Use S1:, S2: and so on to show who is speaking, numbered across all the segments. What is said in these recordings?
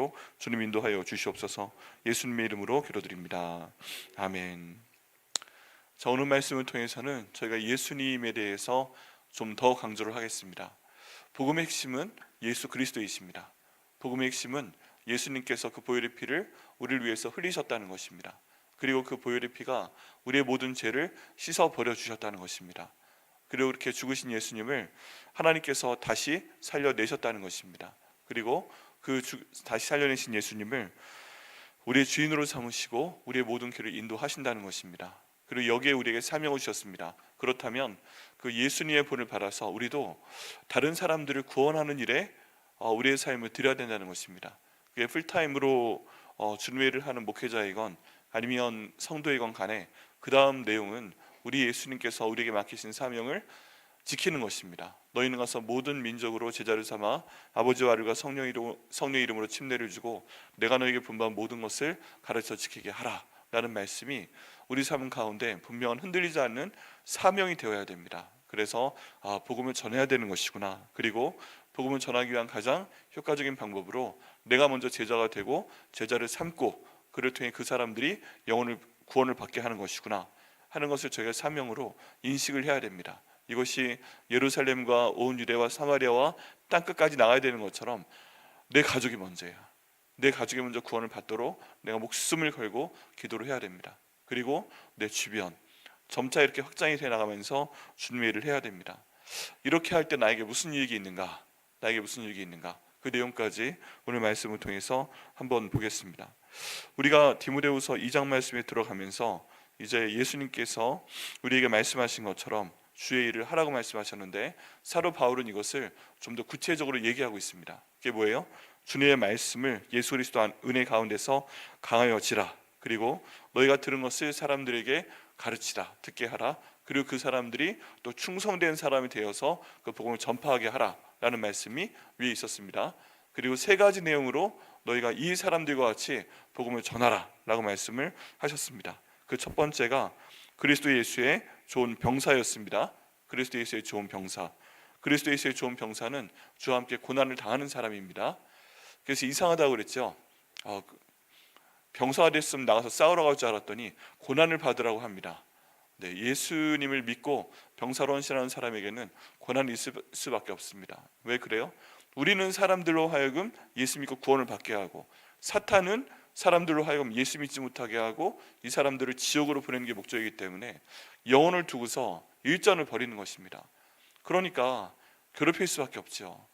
S1: 있도록 주님 인도하여 주시옵소서. 예수님의 이름으로 기도드립니다. 아멘. 자, 오늘 말씀을 통해서는 저희가 예수님에 대해서 좀 더 강조를 하겠습니다. 복음의 핵심은 예수 그리스도이십니다. 복음의 핵심은 예수님께서 그 보혈의 피를 우리를 위해서 흘리셨다는 것입니다. 그리고 그 보혈의 피가 우리의 모든 죄를 씻어 버려 주셨다는 것입니다. 그리고 이렇게 죽으신 예수님을 하나님께서 다시 살려내셨다는 것입니다. 그리고 다시 살려내신 예수님을 우리의 주인으로 삼으시고 우리의 모든 길을 인도하신다는 것입니다. 그리고 여기에 우리에게 사명을 주셨습니다. 그렇다면 그 예수님의 본을 받아서 우리도 다른 사람들을 구원하는 일에 우리의 삶을 드려야 된다는 것입니다. 그게 풀타임으로 주님의 일을 하는 목회자이건 아니면 성도이건 간에 그 다음 내용은 우리 예수님께서 우리에게 맡기신 사명을 지키는 것입니다. 너희는 가서 모든 민족으로 제자를 삼아 아버지와 아들과 성령의 이름으로 침례를 주고 내가 너에게 분부한 모든 것을 가르쳐 지키게 하라 라는 말씀이 우리 삶 가운데 분명한 흔들리지 않는 사명이 되어야 됩니다. 그래서 복음을 전해야 되는 것이구나. 그리고 복음을 전하기 위한 가장 효과적인 방법으로 내가 먼저 제자가 되고 제자를 삼고 그를 통해 그 사람들이 구원을 받게 하는 것이구나 하는 것을 저희가 사명으로 인식을 해야 됩니다. 이것이 예루살렘과 온 유대와 사마리아와 땅끝까지 나가야 되는 것처럼 내 가족이 먼저야. 내 가족이 먼저 구원을 받도록 내가 목숨을 걸고 기도를 해야 됩니다. 그리고 내 주변 점차 이렇게 확장이 돼 나가면서 주님의 일을 해야 됩니다. 이렇게 할 때 나에게 무슨 유익이 있는가? 그 내용까지 오늘 말씀을 통해서 한번 보겠습니다. 우리가 디모데후서 2장 말씀에 들어가면서 이제 예수님께서 우리에게 말씀하신 것처럼 주의 일을 하라고 말씀하셨는데 사도 바울은 이것을 좀 더 구체적으로 얘기하고 있습니다. 그게 뭐예요? 주님의 말씀을 예수 그리스도 은혜 가운데서 강하여 지라. 그리고 너희가 들은 것을 사람들에게 가르치라, 듣게 하라. 그리고 그 사람들이 또 충성된 사람이 되어서 그 복음을 전파하게 하라 라는 말씀이 위에 있었습니다. 그리고 세 가지 내용으로 너희가 이 사람들과 같이 복음을 전하라 라고 말씀을 하셨습니다. 그 첫 번째가 그리스도 예수의 좋은 병사였습니다. 그리스도 예수의 좋은 병사. 그리스도 예수의 좋은 병사는 주와 함께 고난을 당하는 사람입니다. 그래서 이상하다고 그랬죠. 병사가 됐으면 나가서 싸우러 갈 줄 알았더니 고난을 받으라고 합니다. 네, 예수님을 믿고 병사로 헌신하는 사람에게는 고난이 있을 수밖에 없습니다. 왜 그래요? 우리는 사람들로 하여금 예수 믿고 구원을 받게 하고 사탄은 사람들로 하여금 예수 믿지 못하게 하고 이 사람들을 지옥으로 보내는 게 목적이기 때문에 영혼을 두고서 일전을 벌이는 것입니다. 그러니까 괴롭힐 수밖에 없죠.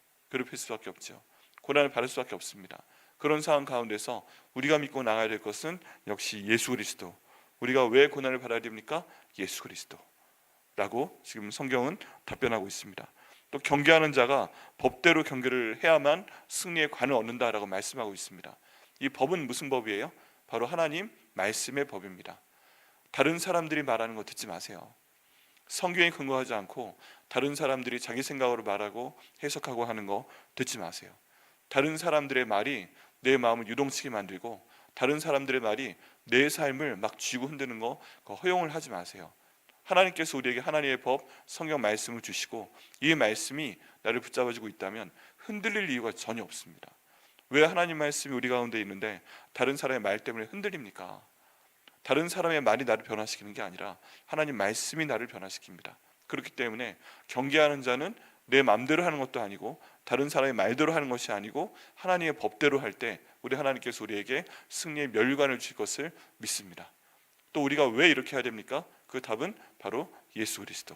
S1: 고난을 받을 수밖에 없습니다. 그런 상황 가운데서 우리가 믿고 나가야 될 것은 역시 예수 그리스도. 우리가 왜 고난을 받아야 됩니까? 예수 그리스도라고 지금 성경은 답변하고 있습니다. 또 경계하는 자가 법대로 경계를 해야만 승리의 관을 얻는다라고 말씀하고 있습니다. 이 법은 무슨 법이에요? 바로 하나님 말씀의 법입니다. 다른 사람들이 말하는 거 듣지 마세요. 성경에 근거하지 않고 다른 사람들이 자기 생각으로 말하고 해석하고 하는 거 듣지 마세요. 다른 사람들의 말이 내 마음을 유동치게 만들고 다른 사람들의 말이 내 삶을 막 쥐고 흔드는 거 허용을 하지 마세요. 하나님께서 우리에게 하나님의 법, 성경 말씀을 주시고 이 말씀이 나를 붙잡아주고 있다면 흔들릴 이유가 전혀 없습니다. 왜 하나님 말씀이 우리 가운데 있는데 다른 사람의 말 때문에 흔들립니까? 다른 사람의 말이 나를 변화시키는 게 아니라 하나님 말씀이 나를 변화시킵니다. 그렇기 때문에 경계하는 자는 내 마음대로 하는 것도 아니고 다른 사람의 말대로 하는 것이 아니고 하나님의 법대로 할 때 우리 하나님께서 우리에게 승리의 멸관을 주실 것을 믿습니다. 또 우리가 왜 이렇게 해야 됩니까? 그 답은 바로 예수 그리스도.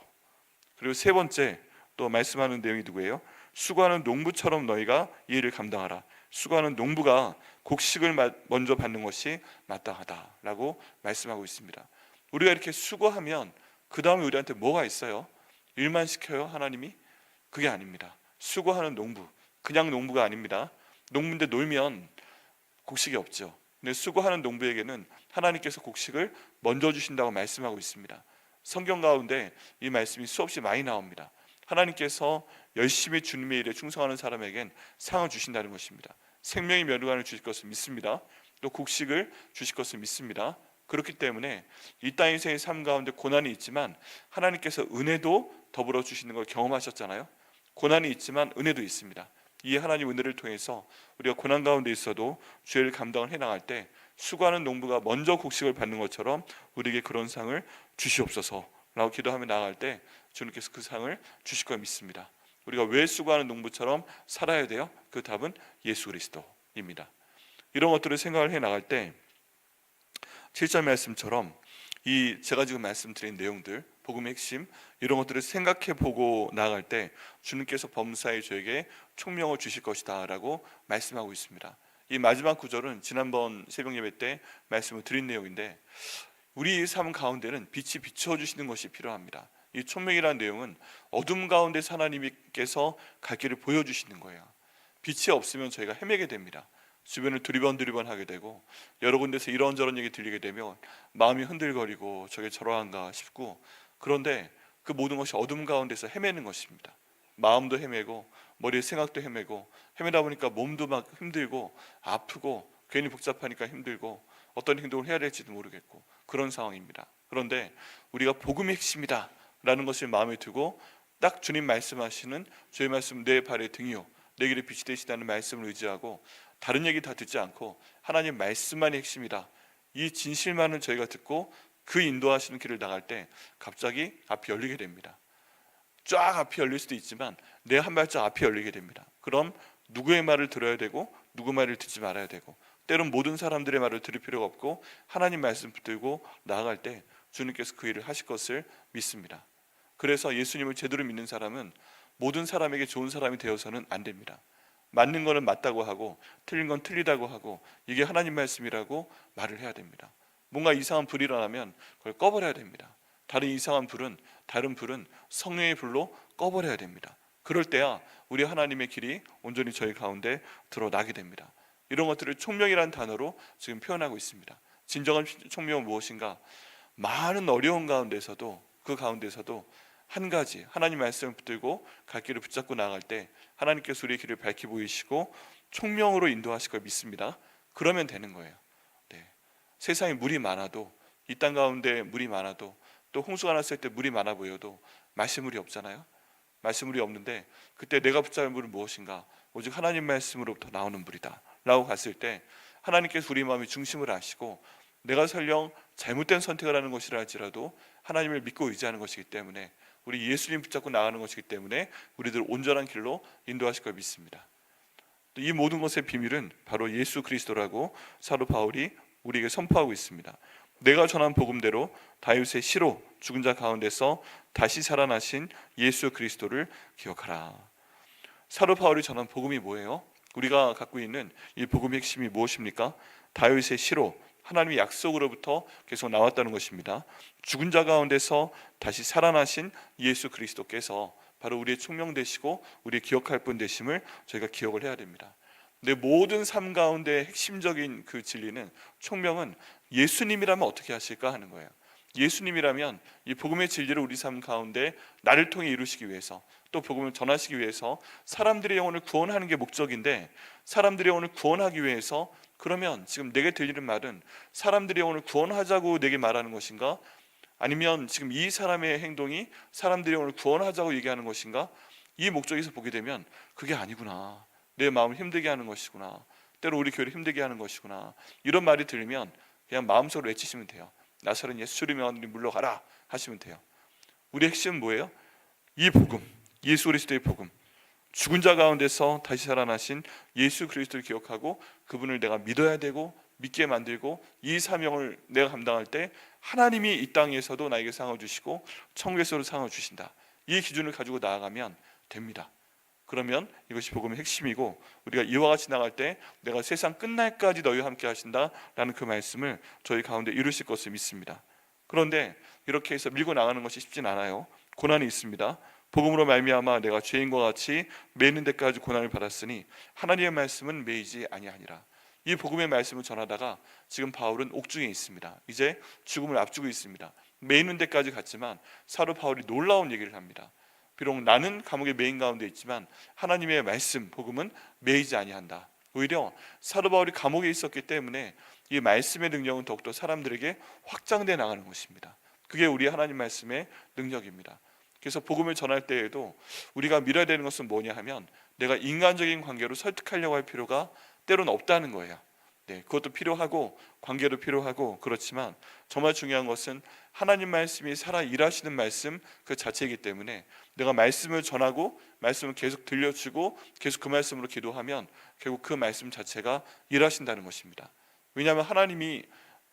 S1: 그리고 세 번째 또 말씀하는 내용이 누구예요? 수고하는 농부처럼 너희가 이 일을 감당하라. 수고하는 농부가 곡식을 먼저 받는 것이 마땅하다라고 말씀하고 있습니다. 우리가 이렇게 수고하면 그 다음에 우리한테 뭐가 있어요? 일만 시켜요 하나님이? 그게 아닙니다. 수고하는 농부, 그냥 농부가 아닙니다. 농부인데 놀면 곡식이 없죠. 근데 수고하는 농부에게는 하나님께서 곡식을 먼저 주신다고 말씀하고 있습니다. 성경 가운데 이 말씀이 수없이 많이 나옵니다. 하나님께서 열심히 주님의 일에 충성하는 사람에겐 상을 주신다는 것입니다. 생명의 면류관을 주실 것을 믿습니다. 또 곡식을 주실 것을 믿습니다. 그렇기 때문에 이 땅 인생의 삶 가운데 고난이 있지만 하나님께서 은혜도 더불어 주시는 걸 경험하셨잖아요. 고난이 있지만 은혜도 있습니다. 이 하나님 은혜를 통해서 우리가 고난 가운데 있어도 죄를 감당을 해나갈 때 수고하는 농부가 먼저 곡식을 받는 것처럼 우리에게 그런 상을 주시옵소서라고 기도하며 나아갈 때 주님께서 그 상을 주실 걸 믿습니다. 우리가 왜 수고하는 농부처럼 살아야 돼요? 그 답은 예수 그리스도입니다. 이런 것들을 생각을 해 나갈 때 7절 말씀처럼 이 제가 지금 말씀드린 내용들, 복음의 핵심, 이런 것들을 생각해 보고 나아갈 때 주님께서 범사에 저에게 총명을 주실 것이다 라고 말씀하고 있습니다. 이 마지막 구절은 지난번 새벽 예배 때 말씀을 드린 내용인데, 우리 삶 가운데는 빛이 비춰주시는 것이 필요합니다. 이 총명이라는 내용은 어둠 가운데 하나님께서 갈 길을 보여주시는 거예요. 빛이 없으면 저희가 헤매게 됩니다. 주변을 두리번 하게 되고 여러 군데서 이런저런 얘기 들리게 되면 마음이 흔들거리고 저게 저러한가 싶고, 그런데 그 모든 것이 어둠 가운데서 헤매는 것입니다. 마음도 헤매고 머리의 생각도 헤매고, 헤매다 보니까 몸도 막 힘들고 아프고 괜히 복잡하니까 힘들고 어떤 행동을 해야 될지도 모르겠고 그런 상황입니다. 그런데 우리가 복음의 핵심이다 라는 것을 마음에 두고 딱 주님 말씀하시는 주의 말씀 내 발의 등이요 내 길의 빛이 되시다는 말씀을 의지하고 다른 얘기 다 듣지 않고 하나님 말씀만이 핵심이다, 이 진실만을 저희가 듣고 그 인도하시는 길을 나갈 때 갑자기 앞이 열리게 됩니다. 쫙 앞이 열릴 수도 있지만 내 한 발짝 앞이 열리게 됩니다. 그럼 누구의 말을 들어야 되고 누구 말을 듣지 말아야 되고, 때론 모든 사람들의 말을 들을 필요가 없고 하나님 말씀 붙들고 나아갈 때 주님께서 그 일을 하실 것을 믿습니다. 그래서 예수님을 제대로 믿는 사람은 모든 사람에게 좋은 사람이 되어서는 안 됩니다. 맞는 거는 맞다고 하고 틀린 건 틀리다고 하고 이게 하나님 말씀이라고 말을 해야 됩니다. 뭔가 이상한 불이 일어나면 그걸 꺼버려야 됩니다. 다른 불은 성령의 불로 꺼버려야 됩니다. 그럴 때야 우리 하나님의 길이 온전히 저희 가운데 드러나게 됩니다. 이런 것들을 총명이라는 단어로 지금 표현하고 있습니다. 진정한 총명은 무엇인가? 많은 어려운 가운데서도 그 가운데서도 한 가지 하나님 말씀을 붙들고 갈 길을 붙잡고 나아갈 때 하나님께서 우리의 길을 밝히 보이시고 총명으로 인도하실 걸 믿습니다. 그러면 되는 거예요. 네. 세상에 물이 많아도, 이 땅 가운데 물이 많아도, 또 홍수가 났을 때 물이 많아 보여도 말씀물이 없잖아요. 말씀물이 없는데 그때 내가 붙잡을 물은 무엇인가? 오직 하나님 말씀으로부터 나오는 물이다 라고 갔을 때 하나님께서 우리 마음의 중심을 아시고 내가 설령 잘못된 선택을 하는 것이라 할지라도 하나님을 믿고 의지하는 것이기 때문에, 우리 예수님 붙잡고 나가는 것이기 때문에 우리들 온전한 길로 인도하실 걸 믿습니다. 이 모든 것의 비밀은 바로 예수 그리스도라고 사도 바울이 우리에게 선포하고 있습니다. 내가 전한 복음대로 다윗의 시로 죽은 자 가운데서 다시 살아나신 예수 그리스도를 기억하라. 사도 바울이 전한 복음이 뭐예요? 우리가 갖고 있는 이 복음의 핵심이 무엇입니까? 다윗의 시로 하나님의 약속으로부터 계속 나왔다는 것입니다. 죽은 자 가운데서 다시 살아나신 예수 그리스도께서 바로 우리의 총명 되시고 우리의 기억할 분 되심을 저희가 기억을 해야 됩니다. 내 모든 삶 가운데 핵심적인 그 진리는, 총명은 예수님이라면 어떻게 하실까 하는 거예요. 예수님이라면 이 복음의 진리를 우리 삶 가운데 나를 통해 이루시기 위해서, 또 복음을 전하시기 위해서 사람들의 영혼을 구원하는 게 목적인데, 사람들의 영혼을 구원하기 위해서 그러면 지금 내게 들리는 말은 사람들의 영혼을 구원하자고 내게 말하는 것인가? 아니면 지금 이 사람의 행동이 사람들의 영혼을 구원하자고 얘기하는 것인가? 이 목적에서 보게 되면 그게 아니구나, 내 마음을 힘들게 하는 것이구나, 때로 우리 교회를 힘들게 하는 것이구나, 이런 말이 들리면 그냥 마음속으로 외치시면 돼요. 나사렛 예수 이름으로 물러가라 하시면 돼요. 우리 핵심은 뭐예요? 이 복음, 예수 그리스도의 복음, 죽은 자 가운데서 다시 살아나신 예수 그리스도를 기억하고 그분을 내가 믿어야 되고 믿게 만들고, 이 사명을 내가 감당할 때 하나님이 이 땅에서도 나에게 상을 주시고 천국에서도 상을 주신다, 이 기준을 가지고 나아가면 됩니다. 그러면 이것이 복음의 핵심이고, 우리가 이와 같이 나갈 때 내가 세상 끝날까지 너희와 함께 하신다라는 그 말씀을 저희 가운데 이루실 것을 믿습니다. 그런데 이렇게 해서 밀고 나가는 것이 쉽진 않아요. 고난이 있습니다. 복음으로 말미암아 내가 죄인과 같이 매이는 데까지 고난을 받았으니 하나님의 말씀은 매이지 아니하니라. 이 복음의 말씀을 전하다가 지금 바울은 옥중에 있습니다. 이제 죽음을 앞두고 있습니다. 매이는 데까지 갔지만 사도 바울이 놀라운 얘기를 합니다. 비록 나는 감옥의 매인 가운데 있지만 하나님의 말씀, 복음은 매이지 아니한다. 오히려 사도 바울이 감옥에 있었기 때문에 이 말씀의 능력은 더욱더 사람들에게 확장돼 나가는 것입니다. 그게 우리 하나님 말씀의 능력입니다. 그래서 복음을 전할 때에도 우리가 밀어야 되는 것은 뭐냐 하면 내가 인간적인 관계로 설득하려고 할 필요가 때로는 없다는 거예요. 네, 그것도 필요하고 관계도 필요하고 그렇지만 정말 중요한 것은 하나님 말씀이 살아 일하시는 말씀 그 자체이기 때문에 내가 말씀을 전하고 말씀을 계속 들려주고 계속 그 말씀으로 기도하면 결국 그 말씀 자체가 일하신다는 것입니다. 왜냐하면 하나님이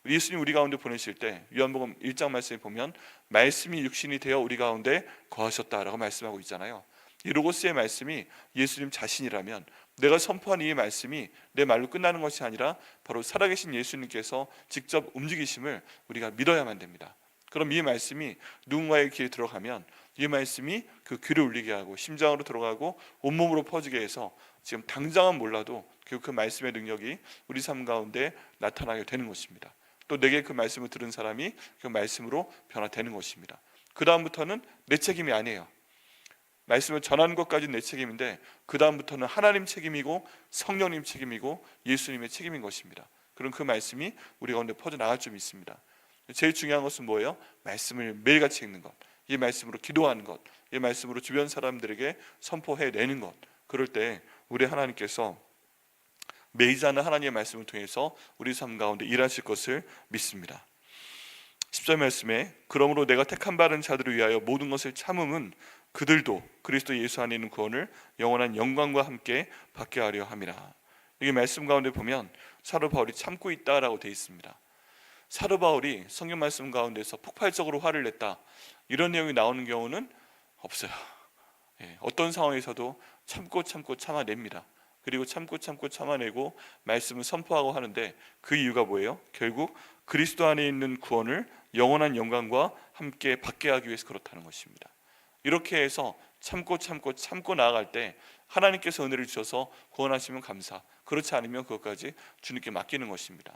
S1: 예수님 우리 가운데 보내실 때 요한복음 1장 말씀에 보면 말씀이 육신이 되어 우리 가운데 거하셨다라고 말씀하고 있잖아요. 이 로고스의 말씀이 예수님 자신이라면 내가 선포하는 이 말씀이 내 말로 끝나는 것이 아니라 바로 살아계신 예수님께서 직접 움직이심을 우리가 믿어야만 됩니다. 그럼 이 말씀이 누군가의 귀에 들어가면 이 말씀이 그 귀를 울리게 하고 심장으로 들어가고 온몸으로 퍼지게 해서 지금 당장은 몰라도 그 말씀의 능력이 우리 삶 가운데 나타나게 되는 것입니다. 또 내게 그 말씀을 들은 사람이 그 말씀으로 변화되는 것입니다. 그 다음부터는 내 책임이 아니에요. 말씀을 전하는 것까지는 내 책임인데 그 다음부터는 하나님 책임이고 성령님 책임이고 예수님의 책임인 것입니다. 그럼 그 말씀이 우리 가운데 퍼져나갈 줄 믿습니다. 제일 중요한 것은 뭐예요? 말씀을 매일같이 읽는 것, 이 말씀으로 기도하는 것, 이 말씀으로 주변 사람들에게 선포해내는 것. 그럴 때 우리 하나님께서 매이지 않는 하나님의 말씀을 통해서 우리 삶 가운데 일하실 것을 믿습니다. 10절 말씀에 그러므로 내가 택한 바른 자들을 위하여 모든 것을 참음은 그들도 그리스도 예수 안에 있는 구원을 영원한 영광과 함께 받게 하려 함이라. 여기 말씀 가운데 보면 사도 바울이 참고 있다라고 되어 있습니다. 사도 바울이 성경 말씀 가운데서 폭발적으로 화를 냈다 이런 내용이 나오는 경우는 없어요. 어떤 상황에서도 참고 참아냅니다. 그리고 참고 참아내고 말씀을 선포하고 하는데 그 이유가 뭐예요? 결국 그리스도 안에 있는 구원을 영원한 영광과 함께 받게 하기 위해서 그렇다는 것입니다. 이렇게 해서 참고 나아갈 때 하나님께서 은혜를 주셔서 구원하시면 감사, 그렇지 않으면 그것까지 주님께 맡기는 것입니다.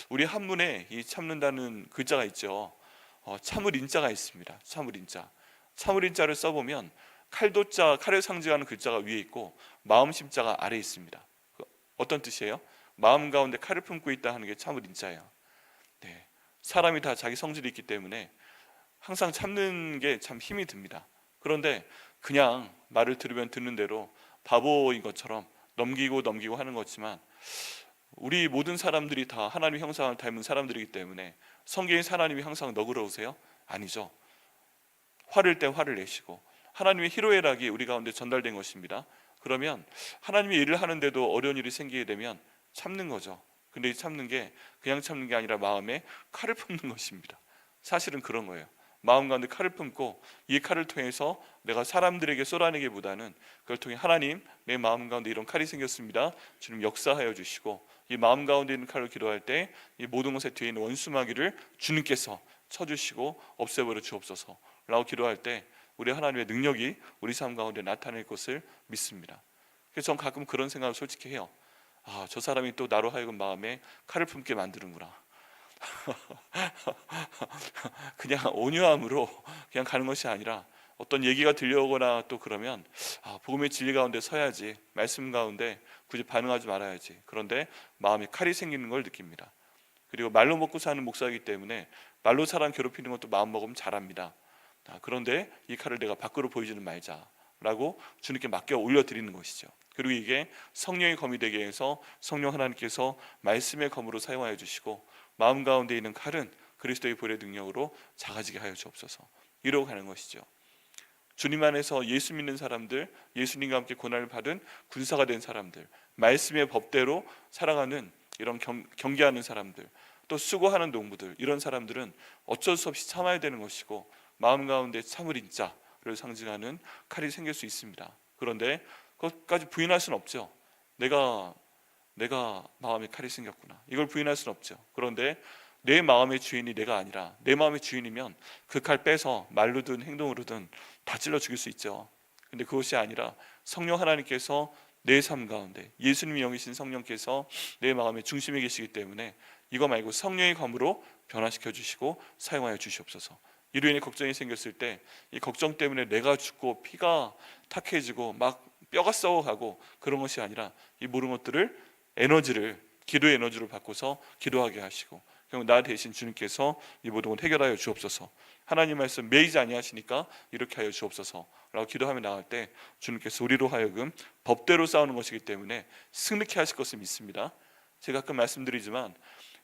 S1: 우리 한문에 이 참는다는 글자가 있죠. 참을 인자가 있습니다. 참을 인자를 써보면 칼도자, 칼을 상징하는 글자가 위에 있고 마음 심자가 아래에 있습니다. 어떤 뜻이에요? 마음 가운데 칼을 품고 있다 하는 게 참을 인자예요. 네, 사람이 다 자기 성질이 있기 때문에 항상 참는 게 참 힘이 듭니다. 그런데 그냥 말을 들으면 듣는 대로 바보인 것처럼 넘기고 하는 거지만 우리 모든 사람들이 다 하나님의 형상을 닮은 사람들이기 때문에 성경의 하나님이 항상 너그러우세요? 아니죠. 화를 때 화를 내시고 하나님의 희로애락이 우리 가운데 전달된 것입니다. 그러면 하나님의 일을 하는데도 어려운 일이 생기게 되면 참는 거죠. 근데 이 참는 게 그냥 참는 게 아니라 마음에 칼을 품는 것입니다. 사실은 그런 거예요. 마음 가운데 칼을 품고 이 칼을 통해서 내가 사람들에게 쏟아내기보다는 그걸 통해 하나님, 내 마음 가운데 이런 칼이 생겼습니다. 주님 역사하여 주시고 이 마음 가운데 있는 칼을 기도할 때 이 모든 것의 뒤에 있는 원수마귀를 주님께서 쳐주시고 없애버려 주옵소서 라고 기도할 때 우리 하나님의 능력이 우리 삶 가운데 나타낼 것을 믿습니다. 그래서 전 가끔 그런 생각을 솔직히 해요. 저 사람이 또 나로 하여금 마음에 칼을 품게 만드는구나. 그냥 온유함으로 그냥 가는 것이 아니라 어떤 얘기가 들려오거나 또 그러면 복음의 진리 가운데 서야지, 말씀 가운데 굳이 반응하지 말아야지. 그런데 마음에 칼이 생기는 걸 느낍니다. 그리고 말로 먹고 사는 목사이기 때문에 말로 사람 괴롭히는 것도 마음 먹으면 잘합니다. 그런데 이 칼을 내가 밖으로 보이지는 말자라고 주님께 맡겨 올려드리는 것이죠. 그리고 이게 성령의 검이 되게 해서 성령 하나님께서 말씀의 검으로 사용하여 주시고 마음 가운데 있는 칼은 그리스도의 보혈의 능력으로 작아지게 하여 주옵소서. 이러고 가는 것이죠. 주님 안에서 예수 믿는 사람들, 예수님과 함께 고난을 받은 군사가 된 사람들, 말씀의 법대로 살아가는 이런 경계하는 사람들, 또 수고하는 농부들, 이런 사람들은 어쩔 수 없이 참아야 되는 것이고 마음 가운데 참을 인자를 상징하는 칼이 생길 수 있습니다. 그런데 그것까지 부인할 수는 없죠. 내가 마음에 칼이 생겼구나, 이걸 부인할 수는 없죠. 그런데 내 마음의 주인이 내가 아니라 내 마음의 주인이면 그 칼 빼서 말로든 행동으로든 다 찔러 죽일 수 있죠. 근데 그것이 아니라 성령 하나님께서 내 삶 가운데 예수님이 영이신 성령께서 내 마음의 중심에 계시기 때문에 이거 말고 성령의 검으로 변화시켜 주시고 사용하여 주시옵소서. 이로 인해 걱정이 생겼을 때 이 걱정 때문에 내가 죽고 피가 탁해지고 막 뼈가 썩어가고 그런 것이 아니라 이 모든 것들을 기도의 에너지로 바꿔서 기도하게 하시고 그럼 나 대신 주님께서 이 모든 것 해결하여 주옵소서. 하나님 말씀 매이지 아니하시니까 이렇게 하여 주옵소서 라고 기도하며 나갈 때 주님께서 우리로 하여금 법대로 싸우는 것이기 때문에 승리케 하실 것을 믿습니다. 제가 가끔 말씀드리지만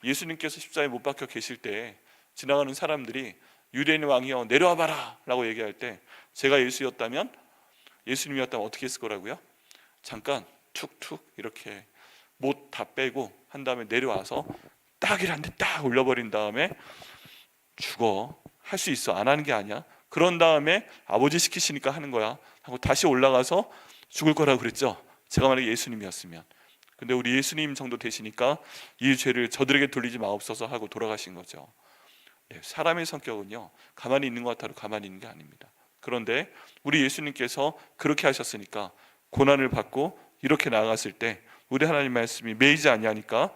S1: 예수님께서 십자가에 못 박혀 계실 때 지나가는 사람들이 유대인의 왕이여 내려와봐라 라고 얘기할 때 제가 예수님이었다면 어떻게 했을 거라고요? 잠깐 툭툭 이렇게 못 다 빼고 한 다음에 내려와서 딱이란데 딱 올려버린 다음에 죽어, 할 수 있어, 안 하는 게 아니야, 그런 다음에 아버지 시키시니까 하는 거야 하고 다시 올라가서 죽을 거라고 그랬죠. 제가 만약에 예수님이었으면. 근데 우리 예수님 정도 되시니까 이 죄를 저들에게 돌리지 마옵소서 하고 돌아가신 거죠. 네, 사람의 성격은요 가만히 있는 것 같아도 가만히 있는 게 아닙니다. 그런데 우리 예수님께서 그렇게 하셨으니까 고난을 받고 이렇게 나아갔을 때 우리 하나님 말씀이 매이지 아니하니까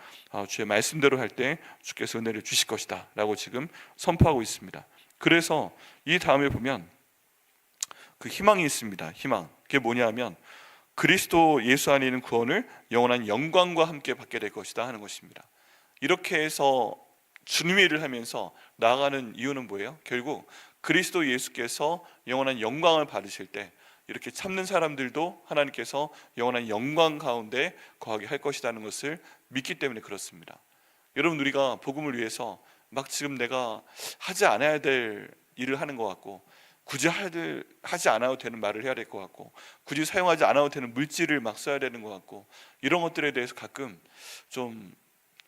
S1: 주의 말씀대로 할 때 주께서 은혜를 주실 것이다 라고 지금 선포하고 있습니다. 그래서 이 다음에 보면 그 희망이 있습니다. 희망, 그게 뭐냐면 그리스도 예수 안에 있는 구원을 영원한 영광과 함께 받게 될 것이다 하는 것입니다. 이렇게 해서 주님의 일을 하면서 나아가는 이유는 뭐예요? 결국 그리스도 예수께서 영원한 영광을 받으실 때 이렇게 참는 사람들도 하나님께서 영원한 영광 가운데 거하게 할 것이라는 것을 믿기 때문에 그렇습니다. 여러분, 우리가 복음을 위해서 막 지금 내가 하지 않아야 될 일을 하는 것 같고 굳이 하지 않아도 되는 말을 해야 될 것 같고 굳이 사용하지 않아도 되는 물질을 막 써야 되는 것 같고 이런 것들에 대해서 가끔 좀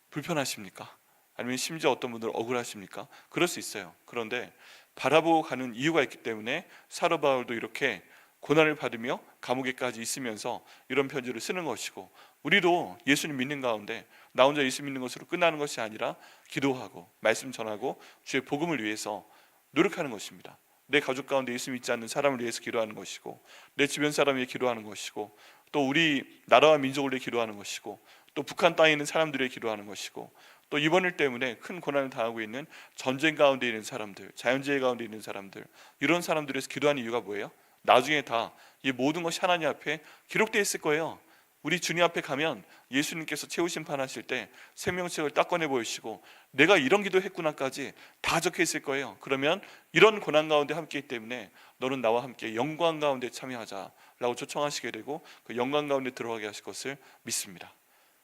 S1: 불편하십니까? 아니면 심지어 어떤 분들은 억울하십니까? 그럴 수 있어요. 그런데 바라보고 가는 이유가 있기 때문에 사도 바울도 이렇게 고난을 받으며 감옥에까지 있으면서 이런 편지를 쓰는 것이고 우리도 예수님 믿는 가운데 나 혼자 예수 믿는 것으로 끝나는 것이 아니라 기도하고 말씀 전하고 주의 복음을 위해서 노력하는 것입니다. 내 가족 가운데 예수 믿지 않는 사람을 위해서 기도하는 것이고 내 주변 사람을 위해 기도하는 것이고 또 우리 나라와 민족을 위해 기도하는 것이고 또 북한 땅에 있는 사람들을 위해 기도하는 것이고 또 이번 일 때문에 큰 고난을 당하고 있는 전쟁 가운데 있는 사람들, 자연재해 가운데 있는 사람들, 이런 사람들에서 기도하는 이유가 뭐예요? 나중에 다 이 모든 것이 하나님 앞에 기록되어 있을 거예요. 우리 주님 앞에 가면 예수님께서 최후 심판하실 때 생명책을 딱 꺼내 보이시고 내가 이런 기도했구나까지 다 적혀 있을 거예요. 그러면 이런 고난 가운데 함께 있기 때문에 너는 나와 함께 영광 가운데 참여하자라고 초청하시게 되고 그 영광 가운데 들어가게 하실 것을 믿습니다.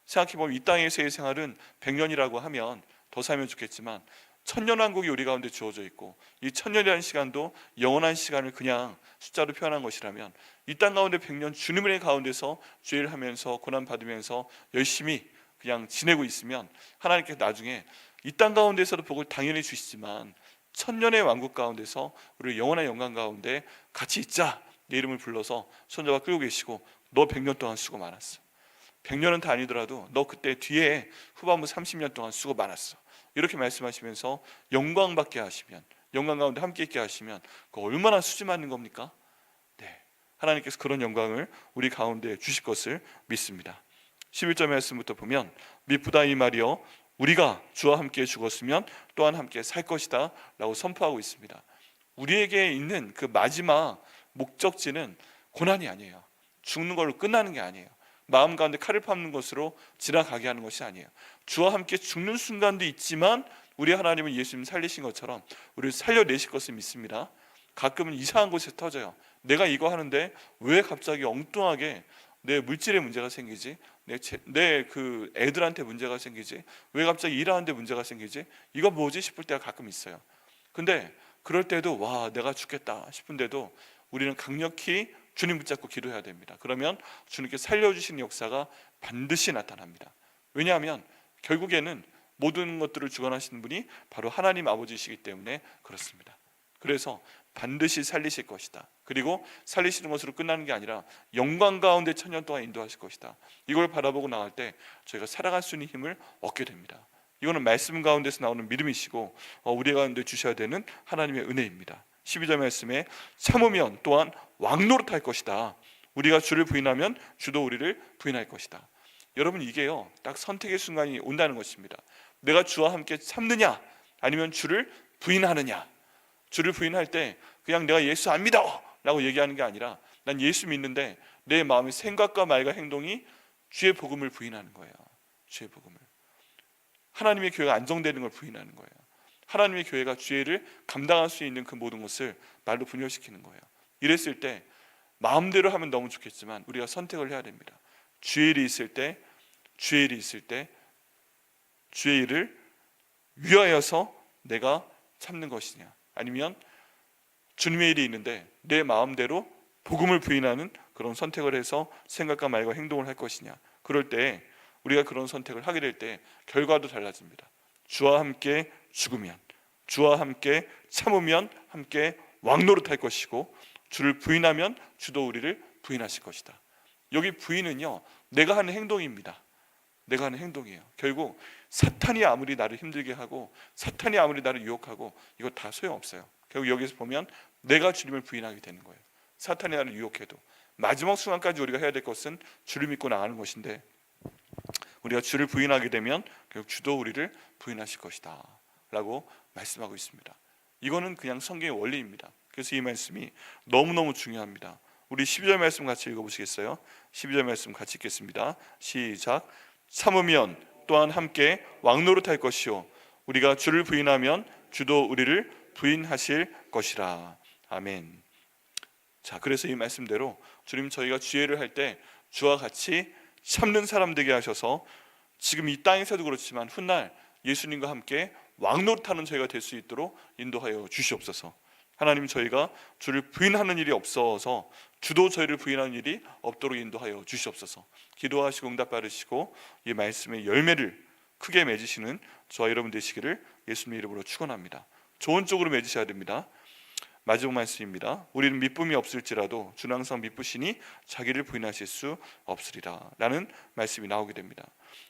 S1: 생각해보면 이 땅에서의 생활은 100년이라고 하면 더 살면 좋겠지만 천년왕국이 우리 가운데 주어져 있고 이 천년이라는 시간도 영원한 시간을 그냥 숫자로 표현한 것이라면 이 땅 가운데 100년 주님의 가운데서 죄를 하면서 고난받으면서 열심히 그냥 지내고 있으면 하나님께서 나중에 이 땅 가운데서도 복을 당연히 주시지만 천년의 왕국 가운데서 우리 영원한 영광 가운데 같이 있자 내 이름을 불러서 손잡아 끌고 계시고 너 100년 동안 수고 많았어. 100년은 다 아니더라도 너 그때 뒤에 후반부 30년 동안 수고 많았어. 이렇게 말씀하시면서 영광 받게 하시면 영광 가운데 함께 있게 하시면 그 얼마나 수지 맞는 겁니까? 네, 하나님께서 그런 영광을 우리 가운데 주실 것을 믿습니다. 11절 말씀부터 보면 미쁘다 이 말이여 우리가 주와 함께 죽었으면 또한 함께 살 것이다 라고 선포하고 있습니다. 우리에게 있는 그 마지막 목적지는 고난이 아니에요. 죽는 걸로 끝나는 게 아니에요. 마음 가운데 칼을 밟는 것으로 지나가게 하는 것이 아니에요. 주와 함께 죽는 순간도 있지만 우리 하나님은 예수님 살리신 것처럼 우리를 살려내실 것을 믿습니다. 가끔은 이상한 곳에서 터져요. 내가 이거 하는데 왜 갑자기 엉뚱하게 내 물질에 문제가 생기지? 내 그 애들한테 문제가 생기지? 왜 갑자기 일하는데 문제가 생기지? 이거 뭐지 싶을 때가 가끔 있어요. 근데 그럴 때도 와 내가 죽겠다 싶은데도 우리는 강력히 주님 붙잡고 기도해야 됩니다. 그러면 주님께 살려주시는 역사가 반드시 나타납니다. 왜냐하면 결국에는 모든 것들을 주관하시는 분이 바로 하나님 아버지이시기 때문에 그렇습니다. 그래서 반드시 살리실 것이다. 그리고 살리시는 것으로 끝나는 게 아니라 영광 가운데 천년 동안 인도하실 것이다. 이걸 바라보고 나갈 때 저희가 살아갈 수 있는 힘을 얻게 됩니다. 이거는 말씀 가운데서 나오는 믿음이시고 우리 가운데 주셔야 되는 하나님의 은혜입니다. 12절 말씀에 참으면 또한 왕노릇할 것이다. 우리가 주를 부인하면 주도 우리를 부인할 것이다. 여러분 이게요 딱 선택의 순간이 온다는 것입니다. 내가 주와 함께 참느냐 아니면 주를 부인하느냐. 주를 부인할 때 그냥 내가 예수 안 믿어 라고 얘기하는 게 아니라 난 예수 믿는데 내 마음의 생각과 말과 행동이 주의 복음을 부인하는 거예요. 주의 복음을. 하나님의 교회가 안정되는 걸 부인하는 거예요. 하나님의 교회가 주의 일을 감당할 수 있는 그 모든 것을 말로 분열시키는 거예요. 이랬을 때 마음대로 하면 너무 좋겠지만 우리가 선택을 해야 됩니다. 주의 일이 있을 때 주의 일을 위하여서 내가 참는 것이냐, 아니면 주님의 일이 있는데 내 마음대로 복음을 부인하는 그런 선택을 해서 생각과 말과 행동을 할 것이냐. 그럴 때 우리가 그런 선택을 하게 될 때 결과도 달라집니다. 주와 함께 죽으면, 주와 함께 참으면 함께 왕노릇할 것이고, 주를 부인하면 주도 우리를 부인하실 것이다. 여기 부인은요, 내가 하는 행동입니다. 내가 하는 행동이에요. 결국 사탄이 아무리 나를 힘들게 하고 사탄이 아무리 나를 유혹하고 이거 다 소용없어요. 결국 여기서 보면 내가 주님을 부인하게 되는 거예요. 사탄이 나를 유혹해도 마지막 순간까지 우리가 해야 될 것은 주를 믿고 나가는 것인데, 우리가 주를 부인하게 되면 결국 주도 우리를 부인하실 것이다 라고 말씀하고 있습니다. 이거는 그냥 성경의 원리입니다. 그래서 이 말씀이 너무너무 중요합니다. 우리 12절 말씀 같이 읽어보시겠어요? 12절 말씀 같이 읽겠습니다. 시작. 참으면 또한 함께 왕노릇할 것이요 우리가 주를 부인하면 주도 우리를 부인하실 것이라. 아멘. 자, 그래서 이 말씀대로 주님, 저희가 주의를 할 때 주와 같이 참는 사람 되게 하셔서 지금 이 땅에서도 그렇지만 훗날 예수님과 함께 왕노릇하는 저희가 될 수 있도록 인도하여 주시옵소서. 하나님, 저희가 주를 부인하는 일이 없어서 주도 저희를 부인하는 일이 없도록 인도하여 주시옵소서. 기도하시고 응답 받으시고 이 말씀의 열매를 크게 맺으시는 저와 여러분 되시기를 예수님의 이름으로 축원합니다. 좋은 쪽으로 맺으셔야 됩니다. 마지막 말씀입니다. 우리는 미쁨이 없을지라도 주는 항상 미쁘시니 자기를 부인하실 수 없으리라 라는 말씀이 나오게 됩니다.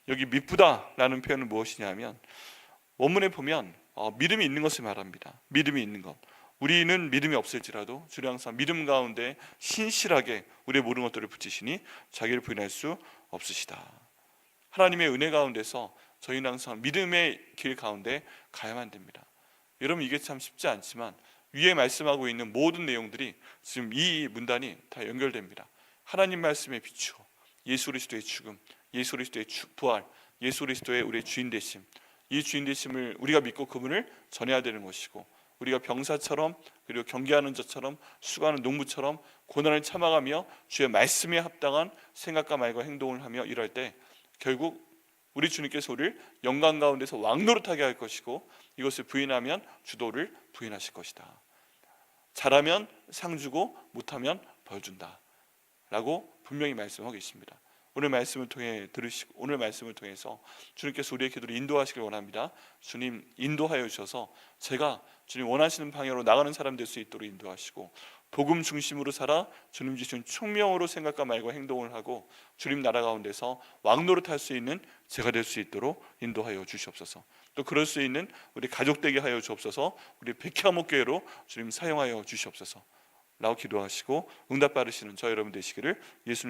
S1: 여기 미쁘다 라는 표현은 무엇이냐면, 원문에 보면 믿음이 있는 것을 말합니다. 믿음이 있는 것. 우리는 믿음이 없을지라도 주는 항상 믿음 가운데 신실하게 우리의 모든 것들을 붙이시니 자기를 부인할 수 없으시다. 하나님의 은혜 가운데서 저희는 항상 믿음의 길 가운데 가야만 됩니다. 여러분, 이게 참 쉽지 않지만 위에 말씀하고 있는 모든 내용들이 지금 이 문단이 다 연결됩니다. 하나님 말씀에 비추어 예수 그리스도의 죽음, 예수 그리스도의 부활, 예수 그리스도의 우리의 주인 되심, 이 주인 되심을 우리가 믿고 그분을 전해야 되는 것이고, 우리가 병사처럼 그리고 경계하는 자처럼 수고하는 농부처럼 고난을 참아가며 주의 말씀에 합당한 생각과 말과 행동을 하며 일할 때 결국 우리 주님께서 우리를 영광 가운데서 왕노릇하게 할 것이고, 이것을 부인하면 주도를 부인하실 것이다. 잘하면 상 주고 못하면 벌 준다 라고 분명히 말씀하고 있습니다. 오늘 말씀을 통해 들으시고 오늘 말씀을 통해서 주님께서 우리의 기도를 인도하시길 원합니다. 주님, 인도하여 주셔서 제가 주님 원하시는 방향으로 나가는 사람 될 수 있도록 인도하시고, 복음 중심으로 살아 주님 주신 총명으로 생각과 말과 행동을 하고 주님 나라 가운데서 왕노릇할 수 있는 제가 될 수 있도록 인도하여 주시옵소서. 또 그럴 수 있는 우리 가족 되게 하여 주옵소서. 우리 백향목교회로 주님 사용하여 주시옵소서 라고 기도하시고 응답 받으시는 저 여러분 되시기를 예수님